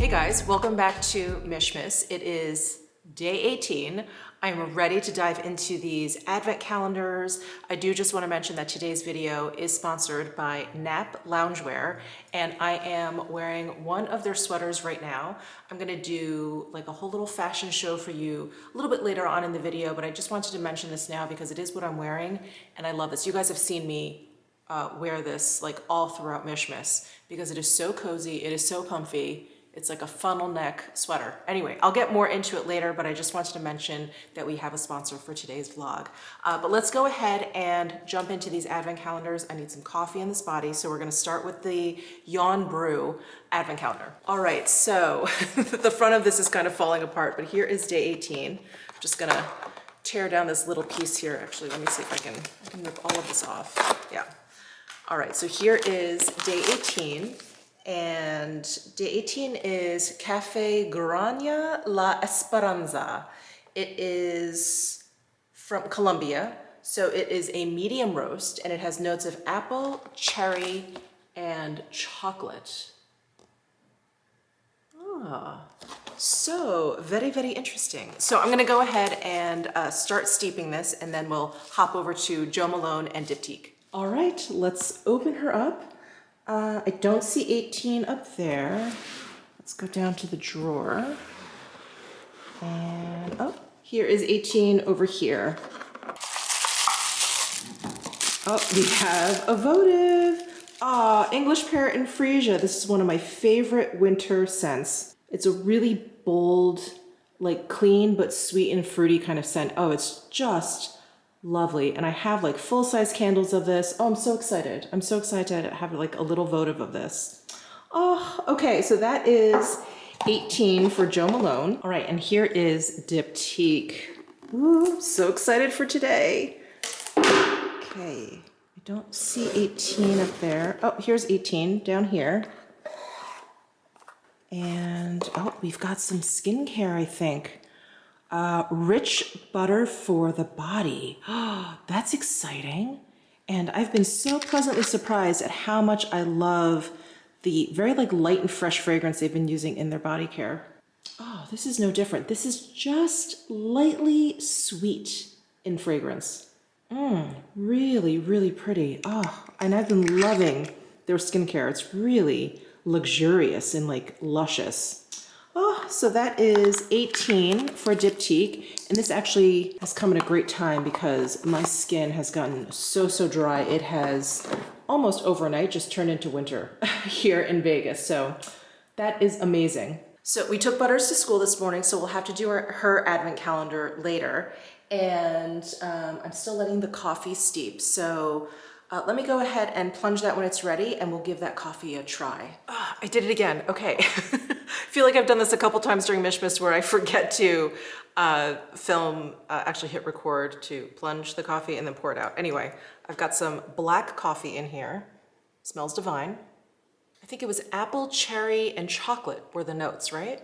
Hey guys, welcome back to Mishmas. It is day 18. I'm ready to dive into these advent calendars. I do just want to mention that today's video is sponsored by NAP Loungewear, and I am wearing one of their sweaters right now. I'm gonna do like a whole little fashion show for you a little bit later on in the video, but I just wanted to mention this now because it is what I'm wearing, and I love this. You guys have seen me wear this like all throughout Mishmas because it is so cozy, it is so comfy. It's like a funnel neck sweater. Anyway, I'll get more into it later, but I just wanted to mention that we have a sponsor for today's vlog. But let's go ahead and jump into these advent calendars. I need some coffee in this body, so we're gonna start with the Yawn Brew advent calendar. All right, so the front of this is kind of falling apart, but here is day 18. I'm just gonna tear down this little piece here. Actually, let me see if I can rip all of this off. Yeah. All right, so here is day 18. And day 18 is Café Grana La Esperanza. It is from Colombia, so it is a medium roast, and it has notes of apple, cherry, and chocolate. So very, very interesting. So I'm gonna go ahead and start steeping this, and then we'll hop over to Jo Malone and Diptyque. All right, let's open her up. I don't see 18 up there. Let's go down to the drawer. And, oh, here is 18 over here. Oh, we have a votive. English Pear and Freesia. This is one of my favorite winter scents. It's a really bold, like clean but sweet and fruity kind of scent. Oh, it's just lovely. And I have like full-size candles of this. Oh, I'm so excited. I'm so excited to have like a little votive of this. Oh, okay. So that is 18 for Jo Malone. All right. And here is Diptyque. Ooh, so excited for today. Okay. I don't see 18 up there. Oh, here's 18 down here. And oh, we've got some skincare, I think. Rich butter for the body. Oh, that's exciting. And I've been so pleasantly surprised at how much I love the very like light and fresh fragrance they've been using in their body care. Oh, this is no different. This is just lightly sweet in fragrance. Really, really pretty. Oh, and I've been loving their skincare. It's really luxurious and like luscious. Oh, so that is 18 for Diptyque, and this actually has come at a great time because my skin has gotten so dry. It has almost overnight just turned into winter here in Vegas, so that is amazing. So we took Butters to school this morning, so we'll have to do her advent calendar later, and I'm still letting the coffee steep, so let me go ahead and plunge that when it's ready, and we'll give that coffee a try. I did it again. Okay. I feel like I've done this a couple times during Mishmas where I forget to actually hit record to plunge the coffee and then pour it out. Anyway, I've got some black coffee in here. Smells divine. I think it was apple, cherry, and chocolate were the notes, right?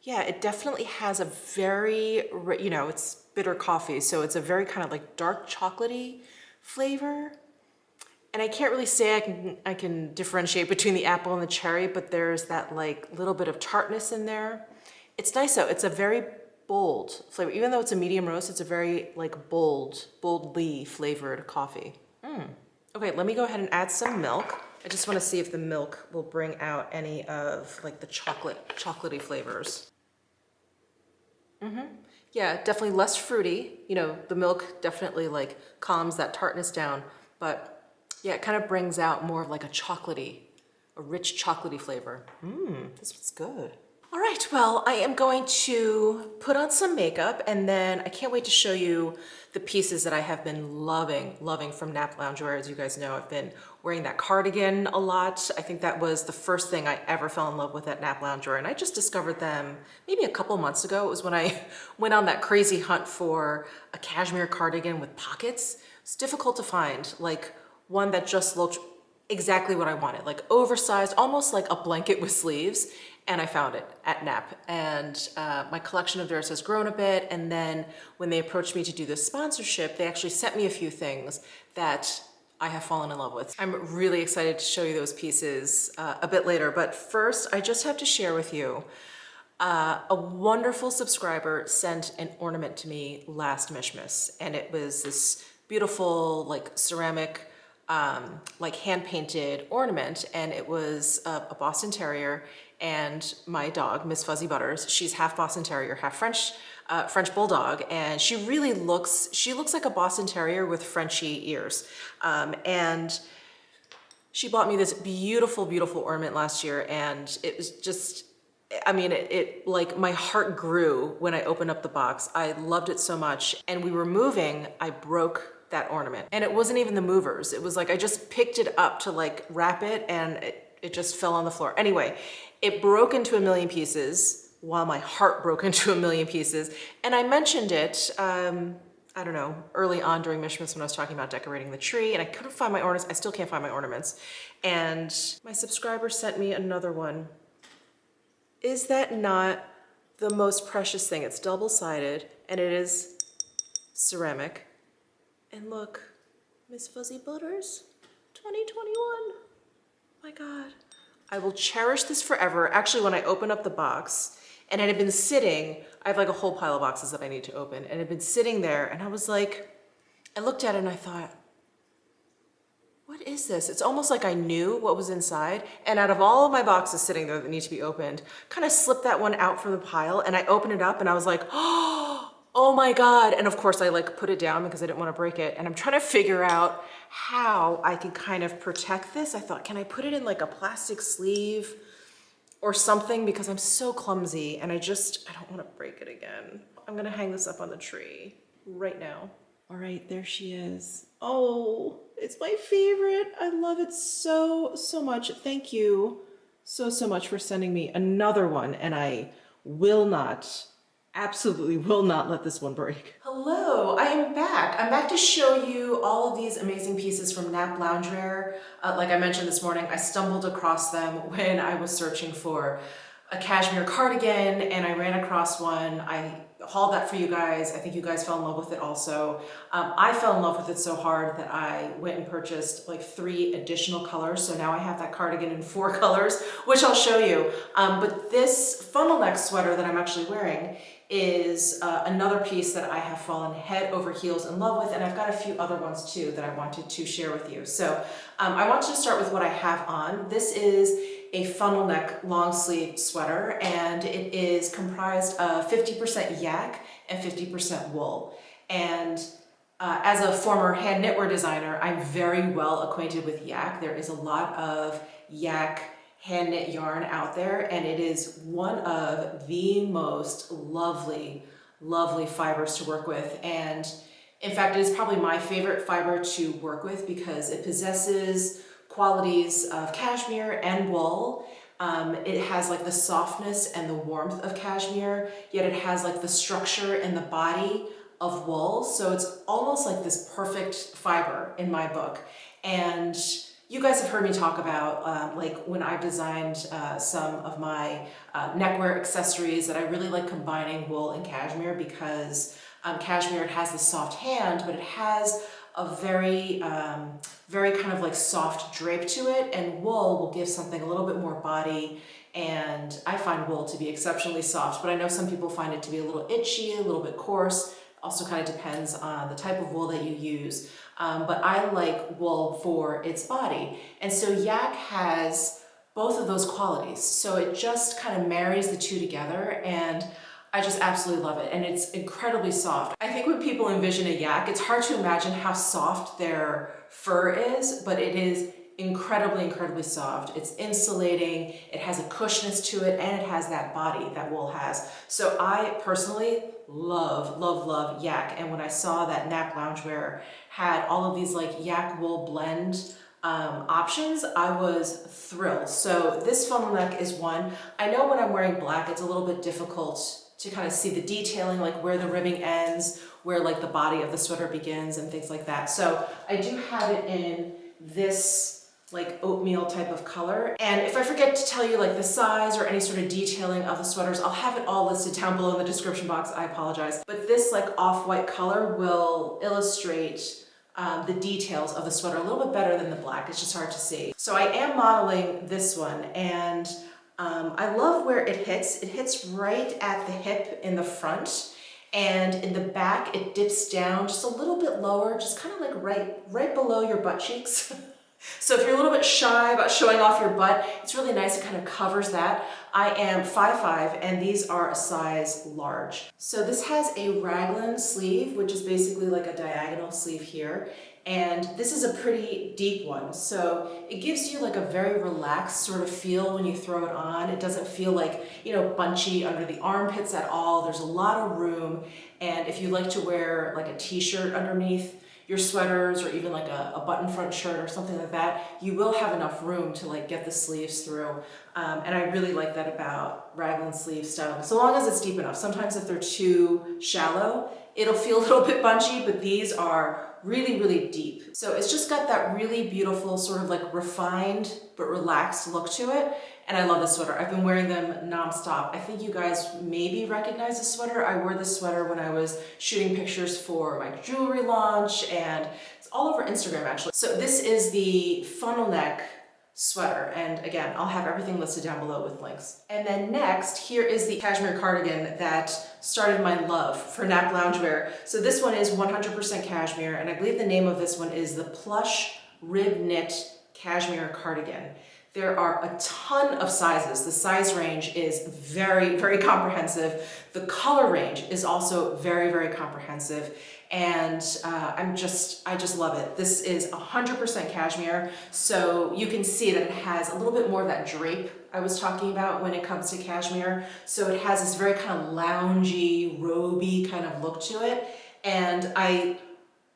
Yeah, it definitely has a very, you know, it's bitter coffee, so it's a very kind of like dark chocolatey flavor. And I can't really say I can differentiate between the apple and the cherry, but there's that like little bit of tartness in there. It's nice though. It's a very bold flavor. Even though it's a medium roast, it's a very like boldly flavored coffee. Okay, let me go ahead and add some milk. I just want to see if the milk will bring out any of like the chocolatey flavors. Yeah, definitely less fruity. You know, the milk definitely like calms that tartness down, but yeah, it kind of brings out more of like a rich chocolatey flavor. This one's good. All right, well, I am going to put on some makeup, and then I can't wait to show you the pieces that I have been loving from NAP Loungewear. As you guys know, I've been wearing that cardigan a lot. I think that was the first thing I ever fell in love with at NAP Loungewear, and I just discovered them maybe a couple months ago. It was when I went on that crazy hunt for a cashmere cardigan with pockets. It's difficult to find, like one that just looked exactly what I wanted, like oversized, almost like a blanket with sleeves. And I found it at NAP. And my collection of theirs has grown a bit. And then when they approached me to do this sponsorship, they actually sent me a few things that I have fallen in love with. I'm really excited to show you those pieces a bit later, but first I just have to share with you a wonderful subscriber sent an ornament to me last Mishmas, and it was this beautiful like ceramic like hand-painted ornament, and it was a Boston Terrier and my dog, Miss Fuzzy Butters. She's half Boston Terrier, half French Bulldog, and she really looks like a Boston Terrier with Frenchy ears. And she bought me this beautiful, beautiful ornament last year, and it was just, I mean, it like my heart grew when I opened up the box. I loved it so much, and we were moving, I broke that ornament. And it wasn't even the movers. It was like I just picked it up to like wrap it, and it just fell on the floor. Anyway, it broke into a million pieces while my heart broke into a million pieces. And I mentioned it, I don't know, early on during Mishmas when I was talking about decorating the tree, and I couldn't find my ornaments. I still can't find my ornaments. And my subscriber sent me another one. Is that not the most precious thing? It's double-sided, and it is ceramic. And look, Miss Fuzzy Butters, 2021. My God. I will cherish this forever. Actually, when I opened up the box, and it had been sitting, I have like a whole pile of boxes that I need to open, and it had been sitting there, and I was like, I looked at it and I thought, what is this? It's almost like I knew what was inside, and out of all of my boxes sitting there that need to be opened, kind of slipped that one out from the pile, and I opened it up and I was like, oh my God. And of course I like put it down because I didn't want to break it. And I'm trying to figure out how I can kind of protect this. I thought, can I put it in like a plastic sleeve or something? Because I'm so clumsy and I don't want to break it again. I'm gonna hang this up on the tree right now. All right, there she is. Oh, it's my favorite. I love it so, so much. Thank you so, so much for sending me another one. And I will not, absolutely will not let this one break. Hello, I am back. I'm back to show you all of these amazing pieces from NAP Loungewear. Like I mentioned this morning, I stumbled across them when I was searching for a cashmere cardigan, and I ran across one. I hauled that for you guys. I think you guys fell in love with it also. I fell in love with it so hard that I went and purchased like 3 additional colors. So now I have that cardigan in 4 colors, which I'll show you. But this funnel neck sweater that I'm actually wearing is another piece that I have fallen head over heels in love with, and I've got a few other ones too that I wanted to share with you. So I wanted to start with what I have on. This is a funnel neck long sleeve sweater, and it is comprised of 50% yak and 50% wool. And as a former hand knitwear designer, I'm very well acquainted with yak. There is a lot of yak hand knit yarn out there, and it is one of the most lovely, lovely fibers to work with. And in fact, it is probably my favorite fiber to work with because it possesses qualities of cashmere and wool. It has like the softness and the warmth of cashmere, yet it has like the structure and the body of wool. So it's almost like this perfect fiber in my book. And you guys have heard me talk about like when I've designed some of my neckwear accessories that I really like combining wool and cashmere because cashmere, it has the soft hand, but it has a very kind of like soft drape to it, and wool will give something a little bit more body, and I find wool to be exceptionally soft, but I know some people find it to be a little itchy, a little bit coarse. Also kind of depends on the type of wool that you use, but I like wool for its body, and so yak has both of those qualities, so it just kind of marries the two together, and I just absolutely love it, and it's incredibly soft. I think when people envision a yak, it's hard to imagine how soft their fur is, but it is incredibly, incredibly soft. It's insulating, it has a cushionness to it, and it has that body that wool has. So I personally love, love, love yak, and when I saw that NAP Loungewear had all of these like yak wool blend options, I was thrilled. So this funnel neck is one. I know when I'm wearing black, it's a little bit difficult to kind of see the detailing, like where the ribbing ends, where like the body of the sweater begins and things like that. So I do have it in this like oatmeal type of color. And if I forget to tell you like the size or any sort of detailing of the sweaters, I'll have it all listed down below in the description box. I apologize. But this like off-white color will illustrate the details of the sweater a little bit better than the black. It's just hard to see. So I am modeling this one, and I love where it hits. It hits right at the hip in the front, and in the back it dips down just a little bit lower, just kind of like right below your butt cheeks. So if you're a little bit shy about showing off your butt, it's really nice. It kind of covers that. I am 5'5", and these are a size large. So this has a raglan sleeve, which is basically like a diagonal sleeve here. And this is a pretty deep one. So it gives you like a very relaxed sort of feel when you throw it on. It doesn't feel like, you know, bunchy under the armpits at all. There's a lot of room. And if you like to wear like a t-shirt underneath your sweaters, or even like a button front shirt or something like that, you will have enough room to like get the sleeves through. And I really like that about raglan sleeve styling, so long as it's deep enough. Sometimes if they're too shallow, it'll feel a little bit bunchy, but these are really, really deep. So it's just got that really beautiful sort of like refined but relaxed look to it. And I love this sweater. I've been wearing them nonstop. I think you guys maybe recognize this sweater. I wore this sweater when I was shooting pictures for my jewelry launch, and it's all over Instagram actually. So this is the funnel neck sweater, and again, I'll have everything listed down below with links. And then next, here is the cashmere cardigan that started my love for NAP Loungewear. So this one is 100% cashmere, and I believe the name of this one is the Plush Rib Knit Cashmere Cardigan. There are a ton of sizes. The size range is very, very comprehensive. The color range is also very, very comprehensive. And I just love it. This is 100% cashmere. So you can see that it has a little bit more of that drape I was talking about when it comes to cashmere. So it has this very kind of loungy, roby kind of look to it. And I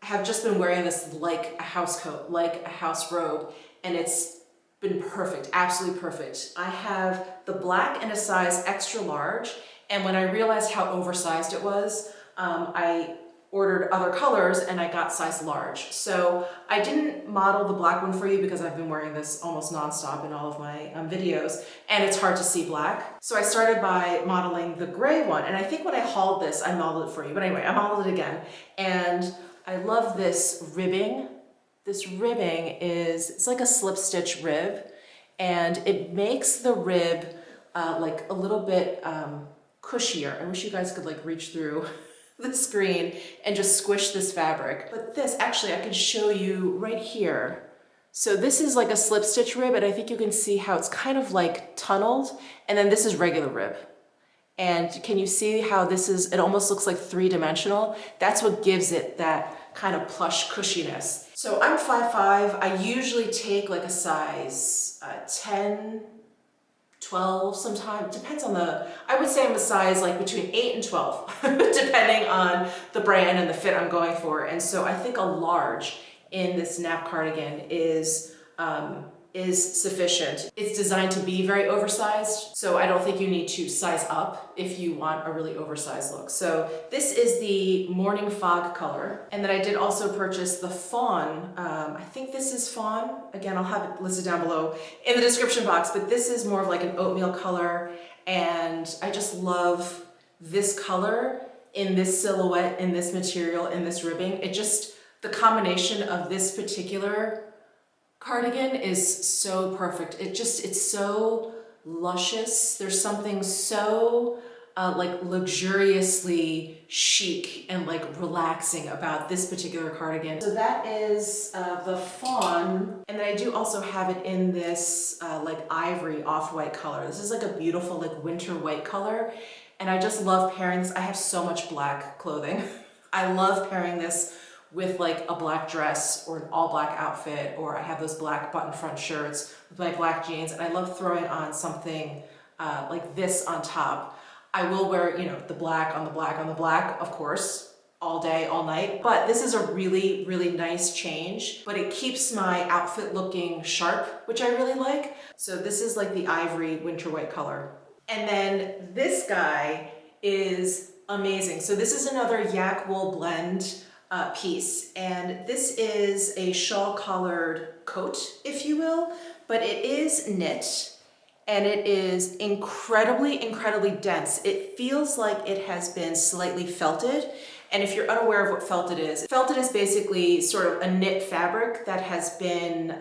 have just been wearing this like a house coat, like a house robe, and it's been perfect, absolutely perfect. I have the black in a size extra large, and when I realized how oversized it was, I ordered other colors and I got size large. So I didn't model the black one for you because I've been wearing this almost nonstop in all of my videos, and it's hard to see black. So I started by modeling the gray one, and I think when I hauled this, I modeled it for you, but anyway, I modeled it again. And I love this ribbing. This ribbing it's like a slip stitch rib, and it makes the rib like a little bit cushier. I wish you guys could like reach through the screen and just squish this fabric. But this, actually, I can show you right here. So this is like a slip stitch rib, and I think you can see how it's kind of like tunneled, and then this is regular rib. And can you see how this is, it almost looks like three-dimensional? That's what gives it that kind of plush cushiness. So I'm 5'5". I usually take like a size 10, 12 sometimes, depends on I would say I'm a size like between 8 and 12, depending on the brand and the fit I'm going for. And so I think a large in this NAP cardigan is sufficient. It's designed to be very oversized, so I don't think you need to size up if you want a really oversized look. So this is the Morning Fog color. And then I did also purchase the Fawn. I think this is Fawn. Again, I'll have it listed down below in the description box, but this is more of like an oatmeal color. And I just love this color in this silhouette, in this material, in this ribbing. The combination of this particular cardigan is so perfect. It's so luscious. There's something so like luxuriously chic and like relaxing about this particular cardigan. So that is the Fawn. And then I do also have it in this like ivory off-white color. This is like a beautiful like winter white color. And I just love pairing this. I have so much black clothing. I love pairing this with like a black dress or an all black outfit, or I have those black button front shirts with my black jeans, and I love throwing on something like this on top. I will wear, you know, the black on the black on the black, of course, all day, all night, but this is a really, really nice change, but it keeps my outfit looking sharp, which I really like. So this is like the ivory winter white color. And then this guy is amazing. So this is another yak wool blend piece, and this is a shawl collared coat, if you will, but it is knit, and it is incredibly, incredibly dense. It feels like it has been slightly felted, And if you're unaware of what felted is basically sort of a knit fabric that has been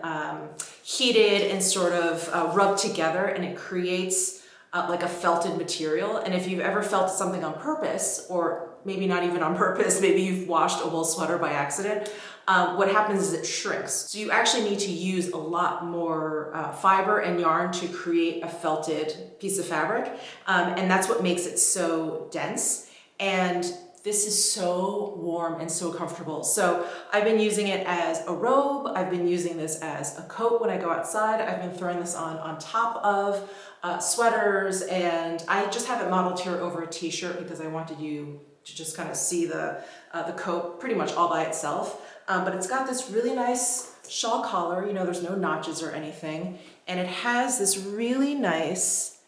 heated and sort of rubbed together, and it creates like a felted material. And if you've ever felted something on purpose, or maybe not even on purpose, maybe you've washed a wool sweater by accident, what happens is it shrinks. So you actually need to use a lot more fiber and yarn to create a felted piece of fabric. And that's what makes it so dense. And this is so warm and so comfortable. So I've been using it as a robe. I've been using this as a coat when I go outside. I've been throwing this on top of sweaters, and I just have it modeled here over a t-shirt because I wanted you to just kind of see the coat pretty much all by itself. But it's got this really nice shawl collar, you know, there's no notches or anything. And it has this really nice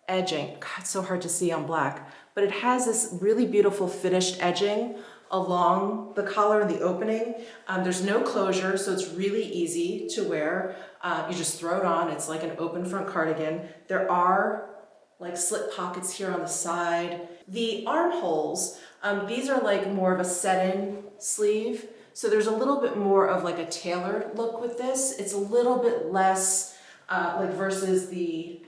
edging. God, it's so hard to see on black, but it has this really beautiful finished edging along the collar and the opening. There's no closure, so it's really easy to wear. You just throw it on. It's like an open front cardigan. There are like slit pockets here on the side. The armholes, these are like more of a set-in sleeve. So there's a little bit more of like a tailored look with this. It's a little bit less like versus the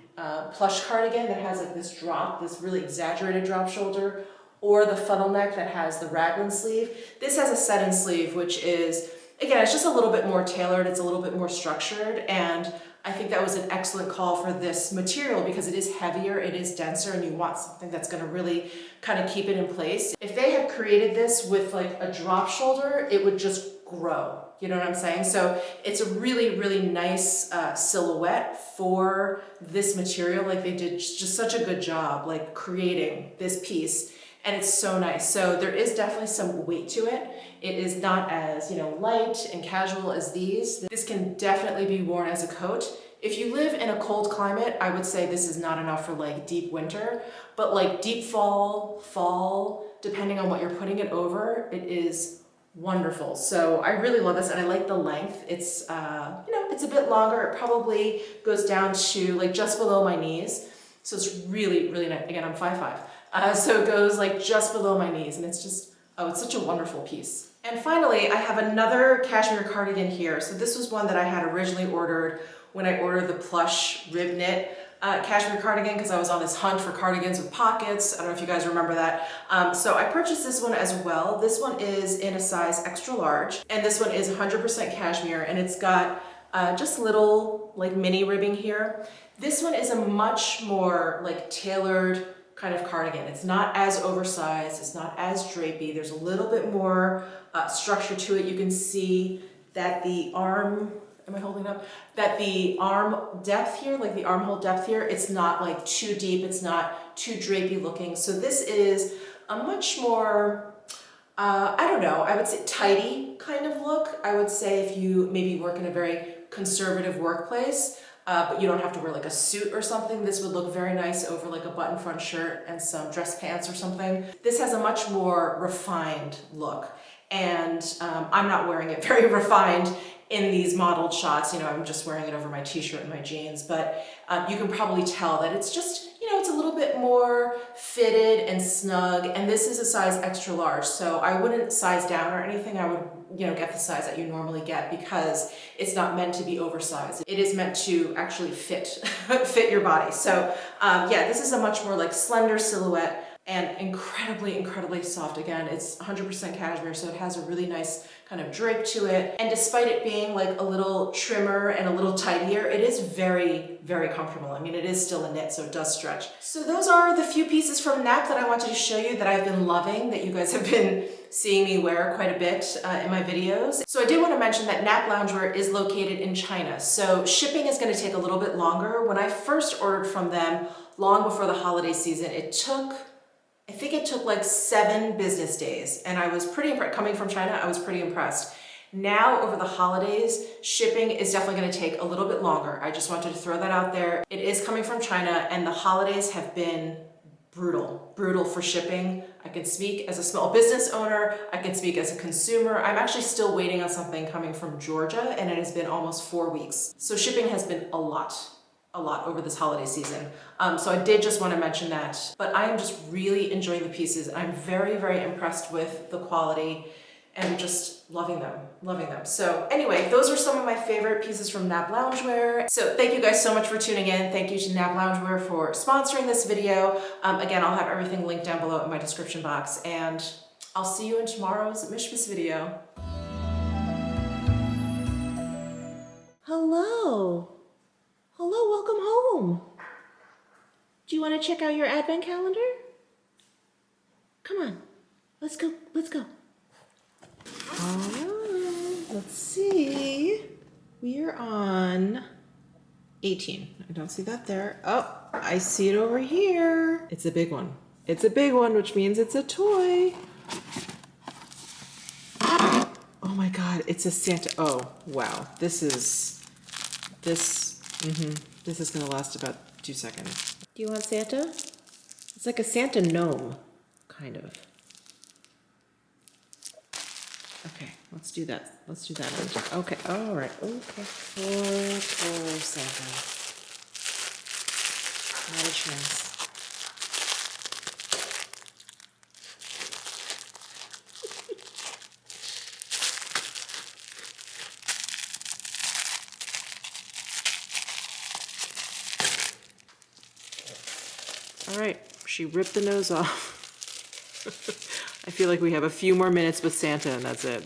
plush cardigan that has like this drop, this really exaggerated drop shoulder, or the funnel neck that has the raglan sleeve. This has a set-in sleeve, which is, again, it's just a little bit more tailored. It's a little bit more structured. And I think that was an excellent call for this material because it is heavier, it is denser, and you want something that's gonna really kind of keep it in place. If they had created this with like a drop shoulder, it would just grow. You know what I'm saying? So it's a really, really nice silhouette for this material. Like they did just such a good job like creating this piece, and it's so nice. So there is definitely some weight to it. It is not as, you know, light and casual as these. This can definitely be worn as a coat. If you live in a cold climate, I would say this is not enough for like deep winter, but like deep fall, depending on what you're putting it over, it is wonderful. So I really love this, and I like the length. It's, you know, it's a bit longer. It probably goes down to like just below my knees. So it's really, really nice. Again, I'm 5'5". So it goes like just below my knees, and it's just, oh, it's such a wonderful piece. And finally, I have another cashmere cardigan here. So this was one that I had originally ordered when I ordered the plush rib knit cashmere cardigan, because I was on this hunt for cardigans with pockets. I don't know if you guys remember that. So I purchased this one as well. This one is in a size extra large, and this one is 100% cashmere, and it's got just little like mini ribbing here. This one is a much more like tailored kind of cardigan. It's not as oversized, it's not as drapey. There's a little bit more structure to it. You can see that the arm, am I holding up? That the arm depth here, like the armhole depth here, it's not like too deep, it's not too drapey looking. So this is a much more, I don't know, I would say tidy kind of look. I would say if you maybe work in a very conservative workplace, but you don't have to wear like a suit or something, this would look very nice over like a button front shirt and some dress pants or something. This has a much more refined look, and I'm not wearing it very refined in these modeled shots. You know, I'm just wearing it over my t-shirt and my jeans, but you can probably tell that it's just, you know, it's a little bit more fitted and snug, and this is a size extra large, so I wouldn't size down or anything. I would, you know, get the size that you normally get because it's not meant to be oversized. It is meant to actually fit, fit your body. So yeah, this is a much more like slender silhouette and incredibly, incredibly soft. Again, it's 100% cashmere, so it has a really nice kind of drape to it. And despite it being like a little trimmer and a little tidier, it is very, very comfortable. I mean, it is still a knit, so it does stretch. So those are the few pieces from NAP that I wanted to show you that I've been loving, that you guys have been seeing me wear quite a bit in my videos. So I did want to mention that NAP Loungewear is located in China, so shipping is going to take a little bit longer. When I first ordered from them long before the holiday season, I think it took like 7 business days, and I was pretty impressed. Coming from China, I was pretty impressed. Now, over the holidays, shipping is definitely going to take a little bit longer. I just wanted to throw that out there. It is coming from China, and the holidays have been brutal for shipping. I can speak as a small business owner, I can speak as a consumer. I'm actually still waiting on something coming from Georgia, and it has been almost 4 weeks. So shipping has been a lot. a lot over this holiday season. So I did just want to mention that, but I am just really enjoying the pieces. I'm very, very impressed with the quality and just loving them. So anyway, those are some of my favorite pieces from NAP Loungewear. So thank you guys so much for tuning in. Thank you to NAP Loungewear for sponsoring this video. Again, I'll have everything linked down below in my description box, and I'll see you in tomorrow's Mishmas video. Hello, welcome home. Do you want to check out your advent calendar? Come on, let's go. Let's see. We are on 18. I don't see that there. Oh, I see it over here. It's a big one. It's a big one, which means it's a toy. Oh my God, it's a Santa. Oh, wow. This is gonna last about 2 seconds. Do you want Santa? It's like a Santa gnome, kind of. Okay, let's do that. Okay, all right, okay. Poor Santa. Not a chance. All right, she ripped the nose off. I feel like we have a few more minutes with Santa and that's it.